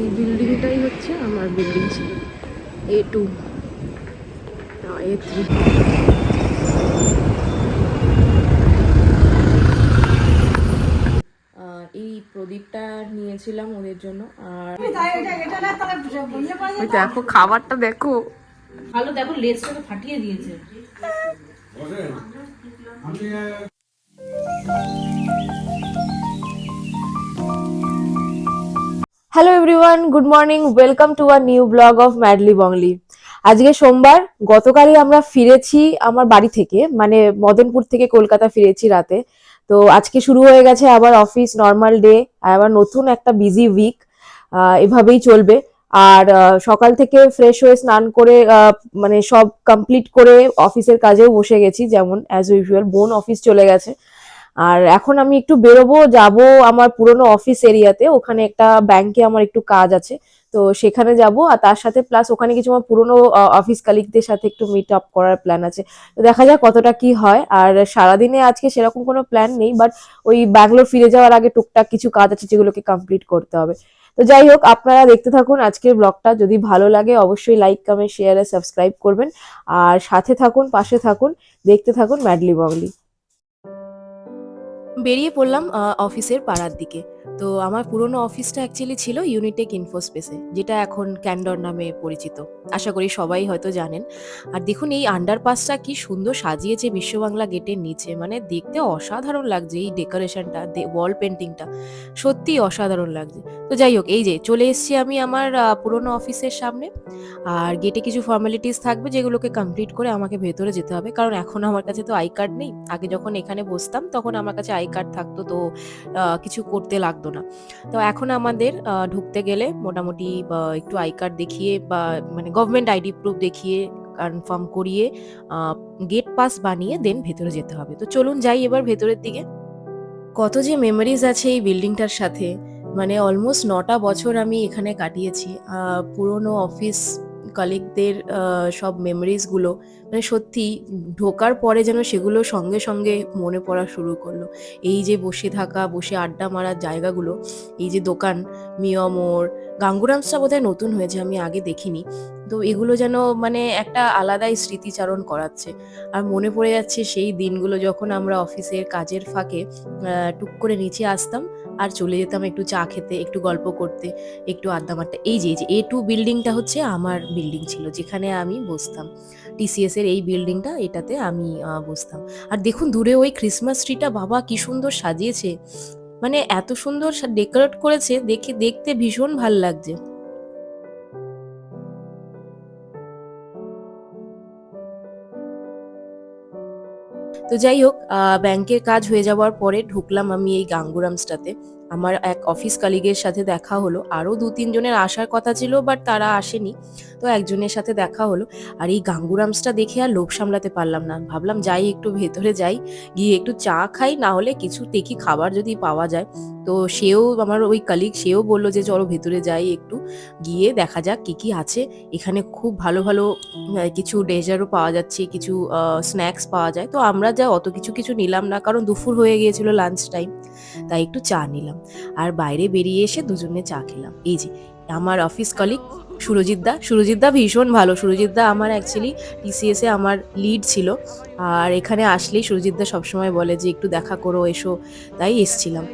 এই বিল্ডিংটাই হচ্ছে আমার বিল্ডিং ছিল, A2 A3। এই প্রদীপটা নিয়েছিলাম ওদের জন্য। আর দেখো খাবারটা দেখো, ভালো দেখো, লেজটাকে ফাটিয়ে দিয়েছে। Hello everyone, good morning, welcome to a new blog of Madly Bongly. আজকে সোমবার। গতকালই আমরা ফিরেছি আমার বাড়ি থেকে, মানে মদনপুর থেকে কলকাতা ফিরেছি রাতে। তো আজকে শুরু হয়ে গেছে আবার অফিস, নর্মাল ডে, আবার নতুন একটা বিজি উইক। এভাবেই চলবে। আর সকাল থেকে ফ্রেশ হয়ে স্নান করে মানে সব কমপ্লিট করে অফিসের কাজেও বসে গেছি, যেমন অ্যাজ ইউজুয়াল। বোন অফিস চলে গেছে। আর এখন আমি একটু বেরোবো, যাব আমার পুরোনো অফিস এরিয়াতে। ওখানে একটা ব্যাংকে আমার একটু কাজ আছে, তো সেখানে যাব। আর তার সাথে প্লাস ওখানে কিছু আমার পুরোনো অফিস কালিগদের সাথে একটু মিট আপ করার প্ল্যান আছে। তো দেখা যাক কতটা কি হয়। আর সারাদিনে আজকে সেরকম কোনো প্ল্যান নেই, বাট ওই ব্যাঙ্গালোর ফিরে যাওয়ার আগে টুকটাক কিছু কাজ আছে যেগুলোকে কমপ্লিট করতে হবে। তো যাই হোক, আপনারা দেখতে থাকুন আজকের ব্লগটা। যদি ভালো লাগে অবশ্যই লাইক, কমেন্ট, শেয়ার আর সাবস্ক্রাইব করবেন। আর সাথে থাকুন, পাশে থাকুন, দেখতে থাকুন ম্যাডলি বংলি। বেরিয়ে পড়লাম অফিসের পাড়ার দিকে। তো আমার পুরনো অফিসটা অ্যাকচুয়ালি ছিল ইউনিটেক ইনফোস্পেসে, যেটা এখন ক্যান্ডর নামে পরিচিত। আশা করি সবাই হয়তো জানেন। আর দেখুন এই আন্ডারপাসটা কি সুন্দর সাজিয়েছে বিশ্ব বাংলা গেটের নিচে, মানে দেখতে অসাধারণ লাগছে। এই ডেকোরেশনটা, ওয়াল পেন্টিংটা সত্যিই অসাধারণ লাগছে। তো যাই হোক, এই যে চলে এসেছি আমি আমার পুরনো অফিসের সামনে। আর গেটে কিছু ফর্মালিটিস থাকবে যেগুলোকে কমপ্লিট করে আমাকে ভেতরে যেতে হবে, কারণ এখন আমার কাছে তো আই কার্ড নেই। আগে যখন এখানে বসতাম তখন আমার কাছে আই কার্ড থাকতো, তো কিছু করতে লাগতো না। তো এখন আমাদের ঢুকতে গেলে মোটামুটি একটু আই কার্ড দেখিয়ে বা মানে গভর্নমেন্ট আইডি প্রুফ দেখিয়ে কনফার্ম করিয়ে গেট পাস বানিয়ে দেন ভেতরে যেতে হবে। তো চলুন যাই এবার ভেতরের দিকে। কত যে মেমোরিজ আছে এই বিল্ডিংটার সাথে, মানে অলমোস্ট 9টা বছর আমি এখানে কাটিয়েছি। পুরনো অফিস কলিগদের সব মেমোরিজগুলো মানে সত্যি ঢোকার পরে যেন সেগুলো সঙ্গে সঙ্গে মনে পড়া শুরু করলো। এই যে বসে থাকা, বসে আড্ডা মারার জায়গাগুলো, এই যে দোকান, মিয়া মোড়, গাঙ্গুরামসটা বোধহয় নতুন হয়েছে, আমি আগে দেখিনি। তো এগুলো যেন মানে একটা আলাদাই স্মৃতিচারণ করাচ্ছে। আর মনে পড়ে যাচ্ছে সেই দিনগুলো যখন আমরা অফিসের কাজের ফাঁকে টুক করে নিচে আসতাম আর চলে যেতাম একটু চা খেতে, একটু গল্প করতে, একটু আড্ডা মারতে। এই যে A2 বিল্ডিংটা হচ্ছে আমার বিল্ডিং ছিল, যেখানে আমি বসতাম। TCS এর এই বিল্ডিংটা, এটাতে আমি বসতাম। আর দেখুন দূরে ওই ক্রিসমাস ট্রিটা, বাবা কি সুন্দর সাজিয়েছে, মানে এত সুন্দর ডেকোরেট করেছে, দেখে দেখতে ভীষণ ভাল লাগছে। তো যাই হোক, ব্যাংকের কাজ হয়ে যাওয়ার পরে ঢুকলাম আমি এই গাঙ্গুরামসটাতে। আমার এক অফিস কালিগের সাথে দেখা হলো। আরও 2-3 জনের আসার কথা ছিল, বাট তারা আসেনি। তো একজনের সাথে দেখা হলো। আর এই গাঙ্গুরামসটা দেখে আর লোভ সামলাতে পারলাম না, ভাবলাম যাই একটু ভেতরে যাই, গিয়ে একটু চা খাই, না হলে কিছু দেখি খাবার যদি পাওয়া যায়। তো সেও, আমার ওই কালিগ, সেও বললো যে চলো ভেতরে যাই একটু, গিয়ে দেখা যাক কি কি আছে। এখানে খুব ভালো ভালো কিছু ডেজার্টও পাওয়া যাচ্ছে, কিছু স্ন্যাক্স পাওয়া যায়। তো আমরা যা অত কিছু নিলাম না, কারণ দুপুর হয়ে গিয়েছিল, লাঞ্চ টাইম, তাই একটু চা নিলাম। আর বাইরে বেরিয়ে এসে দুজনে চা খেলাম। এই যে আমার অফিস কলিগ সুরজিৎ দা ভীষণ ভালো। সুরজিৎ দা আমার অ্যাকচুয়ালি TCS এ আমার লিড ছিল। আর এখানে আসলেই সুরজিৎ দা সবসময় বলে যে একটু দেখা করো, এসো, তাই এসছিলাম।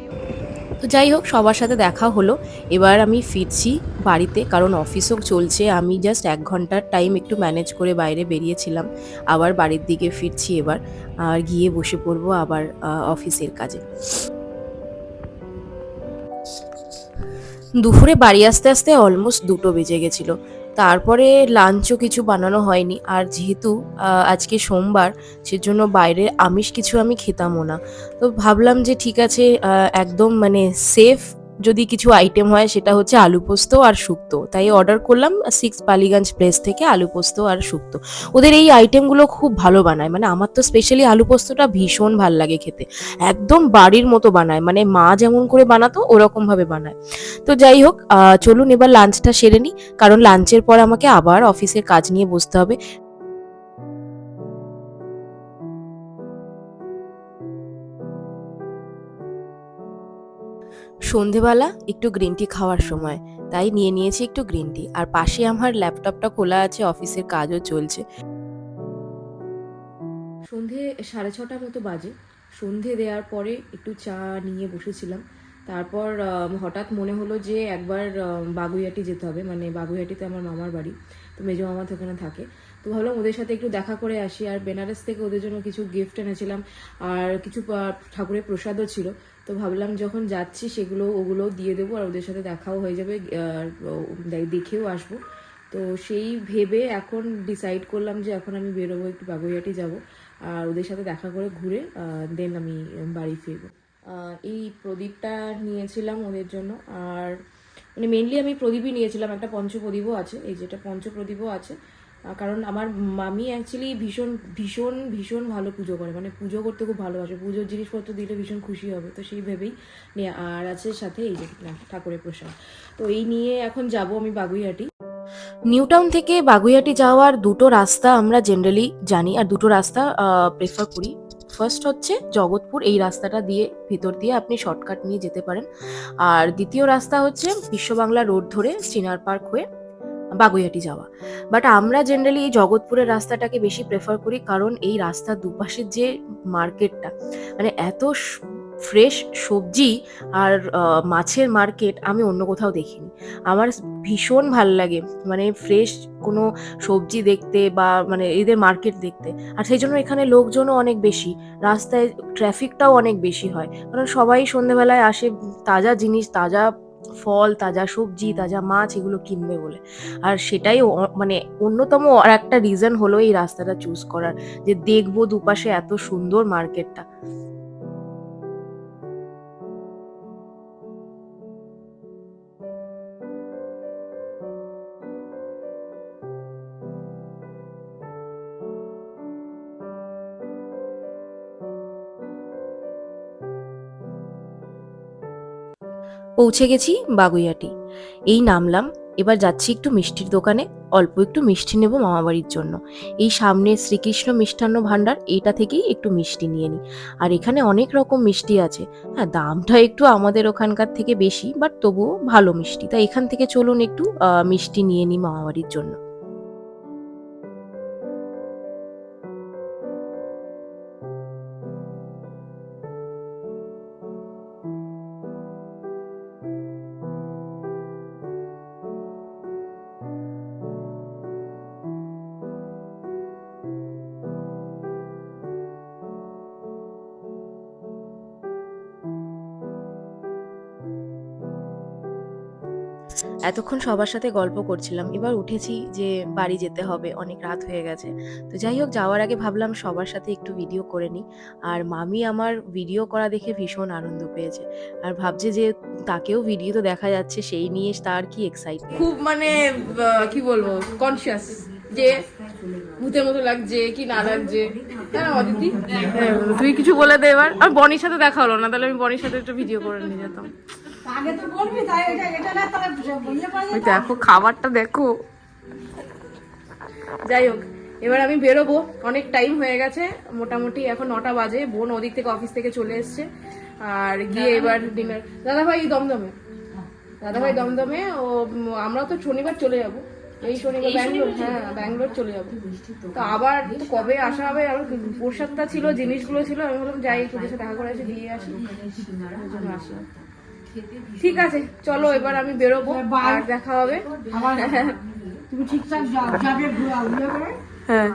তো যাই হোক, সবার সাথে দেখা হলো। এবার আমি ফিরছি বাড়িতে, কারণ অফিসও চলছে। আমি জাস্ট 1 ঘন্টার টাইম একটু ম্যানেজ করে বাইরে বেরিয়েছিলাম। আবার বাড়ির দিকে ফিরছি এবার। আর গিয়ে বসে পড়বো আবার অফিসের কাজে। দুপুরে বাড়ি আসতে আসতে অলমোস্ট 2টো বেজে গেছিল। তারপরে লাঞ্চও কিছু বানানো হয়নি। আর যেহেতু আজকে সোমবার, সেজন্য বাইরে আমিষ কিছু আমি খেতামও না। তো ভাবলাম যে ঠিক আছে, একদম মানে সেফ যদি কিছু আইটেম হয় সেটা হচ্ছে আলু পোস্ত আর শুক্তো। তাই অর্ডার করলাম 6 বালিগঞ্জ প্লেস থেকে আলু পোস্ত আর শুক্তো। ওদের এই আইটেমগুলো খুব ভালো বানায়, মানে আমার তো স্পেশালি আলু পোস্তটা ভীষণ ভাল লাগে খেতে। একদম বাড়ির মতো বানায়, মানে মা যেমন করে বানাতো ওরকম ভাবে বানায়। তো যাই হোক, চলুন এবার লাঞ্চটা সেরে নিই, কারণ লাঞ্চের পর আমাকে আবার অফিসের কাজ নিয়ে বসতে হবে। সন্ধেবেলা একটু গ্রিন টি খাওয়ার সময় তাই নিয়ে নিয়েছি একটু গ্রিন টি। আর পাশে আমার ল্যাপটপটা খোলা আছে, অফিসের কাজও চলছে। সন্ধে 6:30 মতো বাজে। সন্ধে দেওয়ার পরে একটু চা নিয়ে বসেছিলাম। তারপর হঠাৎ মনে হলো যে একবার বাগুইআটি যেতে হবে, মানে বাগুইআটিতে আমার মামার বাড়ি, তো মেজো মামা তো ওখানে থাকে। তো ভাবলাম ওদের সাথে একটু দেখা করে আসি। আর বেনারস থেকে ওদের জন্য কিছু গিফট এনেছিলাম, আর কিছু ঠাকুরের প্রসাদও ছিল। তো ভাবলাম যখন যাচ্ছি ওগুলো দিয়ে দেবো, আর ওদের সাথে দেখাও হয়ে যাবে, আর দেখেও আসবো। তো সেই ভেবে এখন ডিসাইড করলাম যে এখন আমি বেরোবো, একটু বাগুইআটি যাব, আর ওদের সাথে দেখা করে ঘুরে দেন আমি বাড়ি ফিরবো। এই প্রদীপটা নিয়েছিলাম ওদের জন্য, আর মানে মেনলি আমি প্রদীপই নিয়েছিলাম, একটা পঞ্চপ্রদীপও আছে, এই যেটা পঞ্চপ্রদীপও আছে। কারণ আমার মামি অ্যাকচুয়ালি ভীষণ ভীষণ ভীষণ ভালো পুজো করে, মানে পুজো করতে খুব ভালোবাসে, পুজোর জিনিসপত্র দিলে ভীষণ খুশি হবে, তো সেই ভেবেই নিয়ে। আর আছে সাথে এই যে ঠাকুরের প্রসাদ। তো এই নিয়ে এখন যাব আমি বাগুইআটি। নিউ টাউন থেকে বাগুইআটি যাওয়ার দুটো রাস্তা আমরা জেনারেলি জানি, আর দুটো রাস্তা প্রেফার করি। ফার্স্ট হচ্ছে জগৎপুর, এই রাস্তাটা দিয়ে ভিতর দিয়ে আপনি শর্টকাট নিয়ে যেতে পারেন। আর দ্বিতীয় রাস্তা হচ্ছে বিশ্ববাংলা রোড ধরে চিনার পার্ক হয়ে বাগুইআটি যাওয়া। বাট আমরা জেনারেলি এই জগৎপুরের রাস্তাটাকে বেশি প্রেফার করি, কারণ এই রাস্তার দুপাশের যে মার্কেটটা, মানে এত ফ্রেশ সবজি আর মাছের মার্কেট আমি অন্য কোথাও দেখিনি। আমার ভীষণ ভাল লাগে মানে ফ্রেশ কোনো সবজি দেখতে, বা মানে এদের মার্কেট দেখতে। আর সেই জন্য এখানে লোকজনও অনেক বেশি, রাস্তায় ট্রাফিকটাও অনেক বেশি হয়, কারণ সবাই সন্ধেবেলায় আসে তাজা জিনিস, তাজা ফল, তাজা সবজি, তাজা মাছ এগুলো কিনবে বলে। আর সেটাই মানে অন্যতম আর একটা রিজন হলো এই রাস্তাটা চুজ করার, যে দেখবো দুপাশে এত সুন্দর মার্কেটটা। পৌঁছে গেছি বাগুইআটি, এই নামলাম। এবার যাচ্ছি একটু মিষ্টির দোকানে, অল্প একটু মিষ্টি নেব মামাবাড়ির জন্য। এই সামনে শ্রীকৃষ্ণ মিষ্টান্ন ভাণ্ডার, এইটা থেকেই একটু মিষ্টি নিয়ে নিই। আর এখানে অনেক রকম মিষ্টি আছে। হ্যাঁ, দামটা একটু আমাদের ওখানকার থেকে বেশি, বাট তবুও ভালো মিষ্টি। তাই এখান থেকে চলুন একটু মিষ্টি নিয়ে নিই মামাবাড়ির জন্য। এতক্ষণ সবার সাথে গল্প করছিলাম, এবার উঠেছি যে বাড়ি যেতে হবে, অনেক রাত হয়ে গেছে। তো যাই হোক, যাওয়ার আগে ভাবলাম সবার সাথে একটু ভিডিও করে নিই। আর মামি আমার ভিডিও করা দেখে ভীষণ আনন্দ পেয়েছে, আর ভাবছে যে তাকেও ভিডিও তো দেখা যাচ্ছে, সেই নিয়ে তার কি এক্সাইটমেন্ট। খুব মানে কি বলবো, কনসিয়াস যে ভূতের মতো লাগছে কি না লাগছে। অদিতি, তুই কিছু বলে দে এবার। আর বনির সাথে দেখা হলো না, তাহলে আমি বনির সাথে একটু ভিডিও করে নিয়ে যেতাম। দেখো খাবারটা দেখো। যাই হোক, এবার আমি বেরোবো, অনেক টাইম হয়ে গেছে, মোটামুটি এখন 9টা বাজে। বোন ওদিক থেকে অফিস থেকে চলে এসছে, আর গিয়ে এবার ডিনার। দাদাভাই দমদমে ও, আমরাও তো শনিবার চলে যাবো, এই শনিবার ব্যাঙ্গালোর। হ্যাঁ, ব্যাঙ্গালোর চলে যাবো। তো আবার তো কবে আসা হবে, আবার প্রসাদটা ছিল, জিনিসগুলো ছিল, আমি বললাম যাই তোদের সাথে দেখা করে আসি, দিয়ে আসি, ওই জন্য আসলাম। ঠিক আছে, চলো এবার আমি বেরোবো, আর দেখা হবে। তুমি ঠিকঠাক যাবে ঘুরে। হ্যাঁ,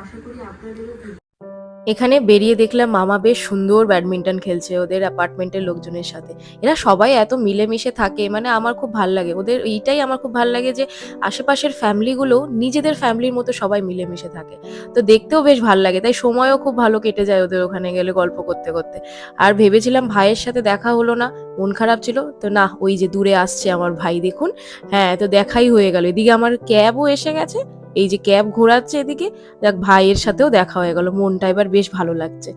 এখানে বেরিয়ে দেখলাম মামা বেশ সুন্দর ব্যাডমিন্টন খেলছে ওদের অ্যাপার্টমেন্টের লোকজনের সাথে। এরা সবাই এত মিলেমিশে থাকে, মানে আমার খুব ভাল লাগে ওদের, এইটাই আমার খুব ভাল লাগে যে আশেপাশের ফ্যামিলিগুলো নিজেদের ফ্যামিলির মতো সবাই মিলেমিশে থাকে। তো দেখতেও বেশ ভাল লাগে, তাই সময়ও খুব ভালো কেটে যায় ওদের ওখানে গেলে গল্প করতে করতে। আর ভেবেছিলাম ভাইয়ের সাথে দেখা হলো না, মন খারাপ ছিল, তো না, ওই যে দূরে আসছে আমার ভাই দেখুন। হ্যাঁ, তো দেখাই হয়ে গেল, এদিকে আমার ক্যাবও এসে গেছে, এই যে ক্যাব ঘোরাচ্ছে এদিকে, দেখ ভাইয়ের সাথেও দেখা হয়ে গেল, মনটা এবার বেশ ভালো লাগছে।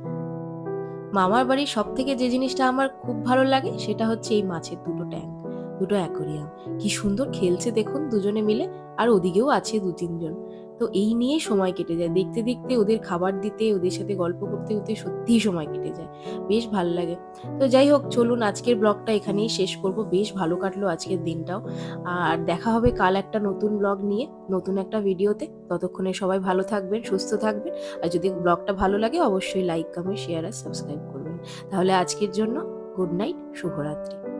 মামার বাড়ির সব থেকে যে জিনিসটা আমার খুব ভালো লাগে সেটা হচ্ছে এই মাছের দুটো ট্যাঙ্ক, দুটো অ্যাকোরিয়াম, কি সুন্দর খেলছে দেখুন দুজনে মিলে। আর ওদিকেও আছে 2-3 জন। তো এই নিয়েই সময় কেটে যায়, দেখতে দেখতে ওদের খাবার দিতে, ওদের সাথে গল্প করতে করতে সত্যিই সময় কেটে যায়, বেশ ভাল লাগে। তো যাই হোক, চলুন আজকের ব্লগটা এখানেই শেষ করব। বেশ ভালো কাটলো আজকের দিনটাও। আর দেখা হবে কাল একটা নতুন ব্লগ নিয়ে, নতুন একটা ভিডিওতে। ততক্ষণে সবাই ভালো থাকবেন, সুস্থ থাকবেন। আর যদি ব্লগটা ভালো লাগে অবশ্যই লাইক, কমেন্ট, শেয়ার আর সাবস্ক্রাইব করবেন। তাহলে আজকের জন্য গুড নাইট, শুভরাত্রি।